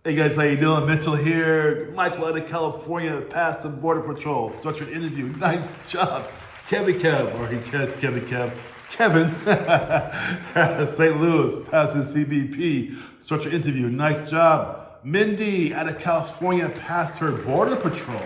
Hey guys, how you doing? Mitchell here. Michael out of California, passed the Border Patrol. Structured interview. Nice job. Kevin, or he says Kevin. St. Louis, passing CBP. Structured interview. Nice job. Mindy out of California passed her Border Patrol.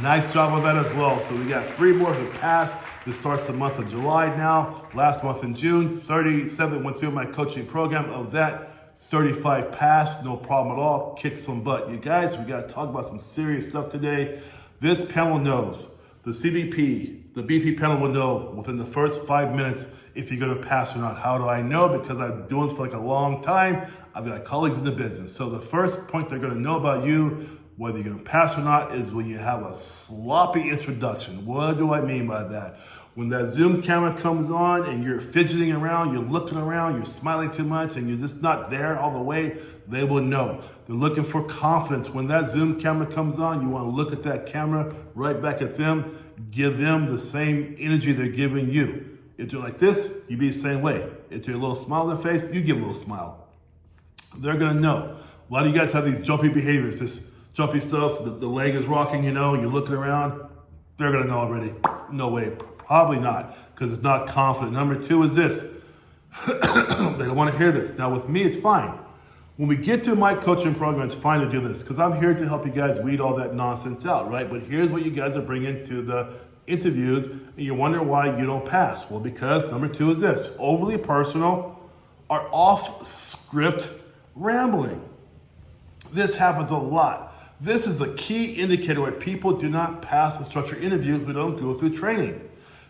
Nice job on that as well. So we got 3 more who passed. This starts the month of July now. Last month in June, 37 went through my coaching program. Of that, 35 passed, no problem at all. Kick some butt. You guys, we got to talk about some serious stuff today. This panel knows, the CBP, the BP panel will know within the first 5 minutes if you're going to pass or not. How do I know? Because I've been doing this for like a long time. I've got colleagues in the business. So the first point they're going to know about you, whether you're going to pass or not, is when you have a sloppy introduction. What do I mean by that? When that Zoom camera comes on and you're fidgeting around, you're looking around, you're smiling too much, and you're just not there all the way, they will know. They're looking for confidence. When that Zoom camera comes on, you want to look at that camera right back at them, give them the same energy they're giving you. If you're like this, you be the same way. If you're a little smile on their face, you give a little smile. They're going to know. A lot of you guys have these jumpy behaviors, this jumpy stuff, the leg is rocking, you're looking around. They're going to know already. No way. Probably not, because it's not confident. Number 2 is this. They don't want to hear this. Now with me, it's fine. When we get to my coaching program, it's fine to do this, because I'm here to help you guys weed all that nonsense out, right? But here's what you guys are bringing to the interviews, and you wonder why you don't pass. Well, because number 2 is this. Overly personal or off-script rambling. This happens a lot. This is a key indicator why people do not pass a structured interview who don't go through training.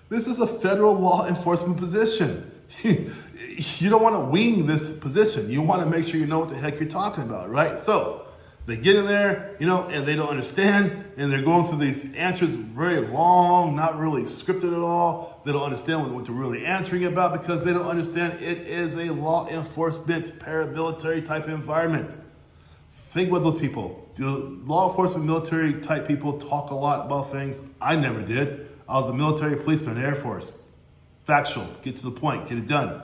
This is a federal law enforcement position. You don't want to wing this position. You want to make sure you know what the heck you're talking about, right? So they get in there, and they don't understand, and they're going through these answers very long, not really scripted at all. They don't understand what they're really answering about because they don't understand it is a law enforcement, paramilitary type environment. Think about those people. Do law enforcement, military type people talk a lot about things? I never did. I was a military policeman in the Air Force. Factual, get to the point, get it done.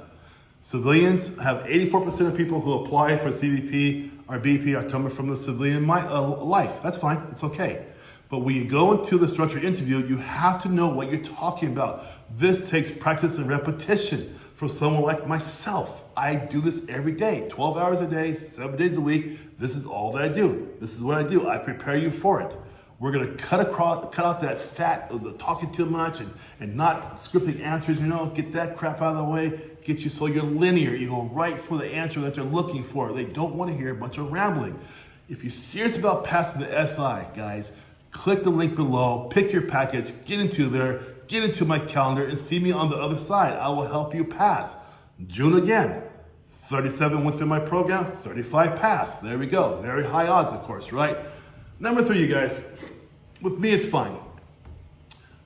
Civilians have 84% of people who apply for CBP or BP are coming from the civilian life. That's fine, it's okay. But when you go into the structured interview, you have to know what you're talking about. This takes practice and repetition from someone like myself. I do this every day, 12 hours a day, 7 days a week. This is all that I do. This is what I do. I prepare you for it. We're going to cut out that fat of the talking too much and not scripting answers, get that crap out of the way, get you so you're linear. You go right for the answer that they're looking for. They don't want to hear a bunch of rambling. If you're serious about passing the SI, guys, click the link below, pick your package, get into there, get into my calendar, and see me on the other side. I will help you pass. June again, 37 went through my program, 35 passed. There we go. Very high odds, of course, right? Number 3, you guys. With me, it's fine.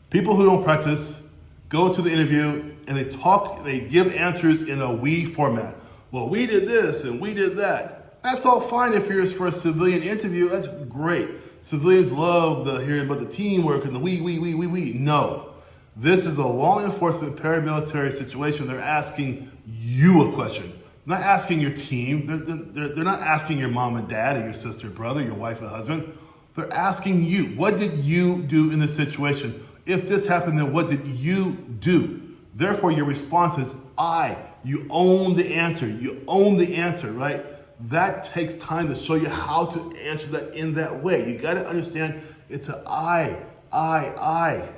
People who don't practice go to the interview and they give answers in a we format. Well, we did this and we did that. That's all fine if you're for a civilian interview. That's great. Civilians love hearing about the teamwork and the we. No. This is a law enforcement paramilitary situation. They're asking you a question. Not asking your team. They're not asking your mom and dad or your sister, brother, your wife and husband. They're asking you, what did you do in this situation? If this happened, then what did you do? Therefore, your response is I. You own the answer. You own the answer, right? That takes time to show you how to answer that in that way. You got to understand it's an I.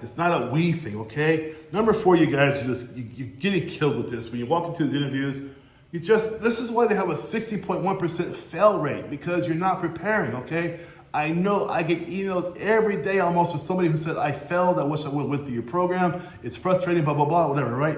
It's not a we thing, okay? Number 4, you guys, you're getting killed with this. When you walk into these interviews, this is why they have a 60.1% fail rate, because you're not preparing, okay? I know I get emails every day almost from somebody who said, I failed, I wish I went with your program, it's frustrating, blah, blah, blah, whatever, right?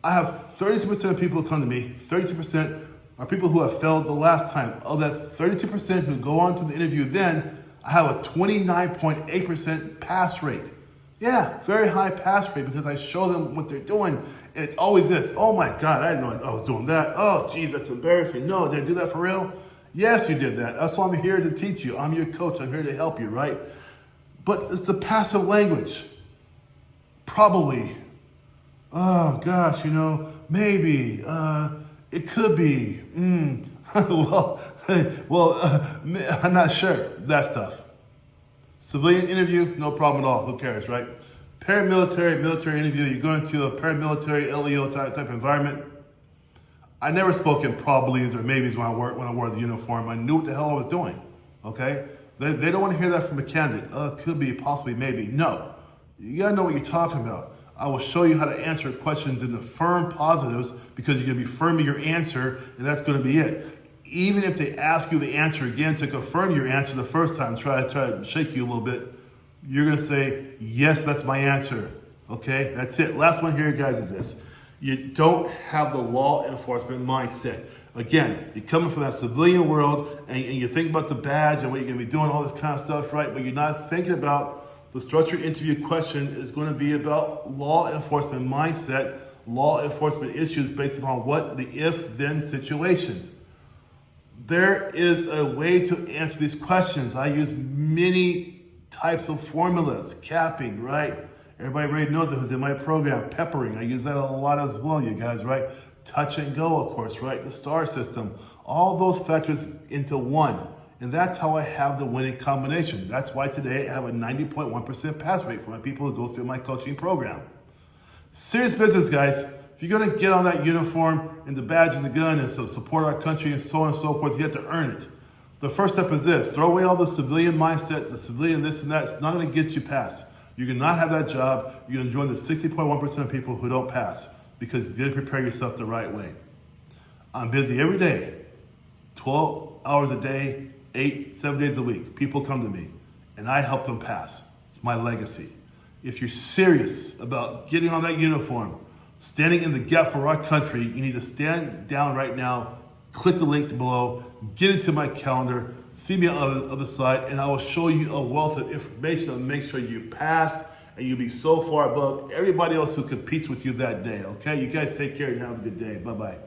I have 32% of people who come to me, 32% are people who have failed the last time. Of that 32% who go on to the interview then, I have a 29.8% pass rate. Yeah, very high pass rate because I show them what they're doing. And it's always this, oh my God, I didn't know I was doing that. Oh, geez, that's embarrassing. No, did I do that for real? Yes, you did that. That's why I'm here to teach you. I'm your coach. I'm here to help you, right? But it's the passive language. Probably. Oh, gosh, maybe. It could be. I'm not sure. That's tough. Civilian interview, no problem at all. Who cares, right? Paramilitary, military interview, you're going to a paramilitary LEO type environment. I never spoke in probablys or maybes when I wore the uniform. I knew what the hell I was doing, okay? They don't want to hear that from a candidate. Could be, possibly, maybe. No. You gotta know what you're talking about. I will show you how to answer questions in the firm positives because you're gonna be firm in your answer and that's gonna be it. Even if they ask you the answer again to confirm your answer the first time, try to shake you a little bit, you're gonna say, yes, that's my answer. Okay, that's it. Last one here, guys, is this. You don't have the law enforcement mindset. Again, you're coming from that civilian world and you think about the badge and what you're gonna be doing, all this kind of stuff, right? But you're not thinking about the structured interview question is gonna be about law enforcement mindset, law enforcement issues based upon what the if-then situations. There is a way to answer these questions. I use many types of formulas, capping, right? Everybody already knows it who's in my program. Peppering, I use that a lot as well, you guys, right? Touch and go, of course, right? The STAR system. All those factors into one. And that's how I have the winning combination. That's why today I have a 90.1% pass rate for my people who go through my coaching program. Serious business, guys. If you're gonna get on that uniform and the badge and the gun and so support our country and so on and so forth, you have to earn it. The first step is this: throw away all the civilian mindsets, the civilian this and that. It's not gonna get you past. You're gonna not have that job. You're gonna join the 60.1% of people who don't pass because you didn't prepare yourself the right way. I'm busy every day, 12 hours a day, 7 days a week. People come to me and I help them pass. It's my legacy. If you're serious about getting on that uniform, standing in the gap for our country, you need to stand down right now, click the link below, get into my calendar, see me on the other side, and I will show you a wealth of information that makes sure you pass and you'll be so far above everybody else who competes with you that day, okay? You guys take care and have a good day. Bye-bye.